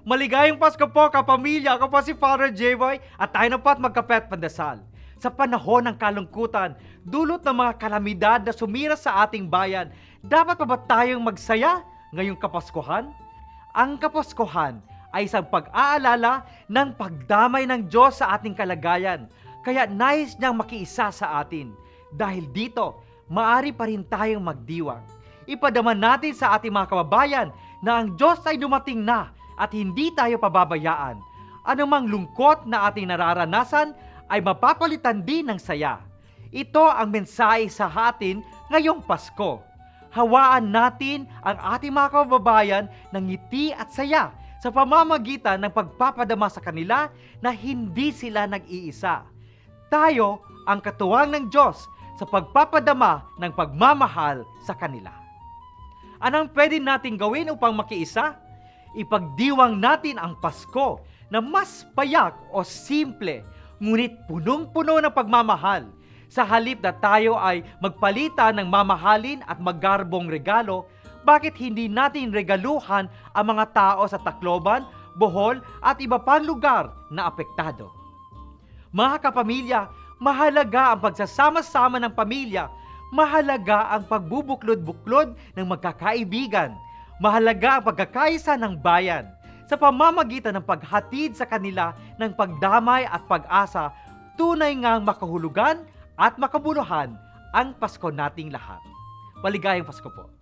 Maligayang Pasko po, kapamilya. Ako po si Father J-Boy at tayo na po at magkape at pandasal. Sa panahon ng kalungkutan, dulot ng mga kalamidad na sumira sa ating bayan, dapat pa ba tayong magsaya ngayong Kapaskuhan? Ang Kapaskuhan ay isang pag-aalala ng pagdamay ng Diyos sa ating kalagayan. Kaya nais niyang makiisa sa atin. Dahil dito, maaari pa rin tayong magdiwang. Ipadama natin sa ating mga kababayan na ang Diyos ay dumating na at hindi tayo pababayaan. Anumang lungkot na ating nararanasan ay mapapalitan din ng saya. Ito ang mensahe sa atin ngayong Pasko. Hawaan natin ang ating mga kababayan ng ngiti at saya sa pamamagitan ng pagpapadama sa kanila na hindi sila nag-iisa. Tayo ang katuwang ng Diyos sa pagpapadama ng pagmamahal sa kanila. Anong pwede natin gawin upang makiisa? Ipagdiwang natin ang Pasko na mas payak o simple, ngunit punong-puno ng pagmamahal. Sa halip na tayo ay magpalitan ng mamahalin at maggarbong regalo, bakit hindi natin regaluhan ang mga tao sa Tacloban, Bohol at iba pang lugar na apektado? Mga kapamilya, mahalaga ang pagsasama-sama ng pamilya. Mahalaga ang pagbubuklod-buklod ng magkakaibigan. Mahalaga ang pagkakaisa ng bayan sa pamamagitan ng paghatid sa kanila ng pagdamay at pag-asa, tunay ngang makahulugan at makabuluhan ang Pasko nating lahat. Maligayang Pasko po.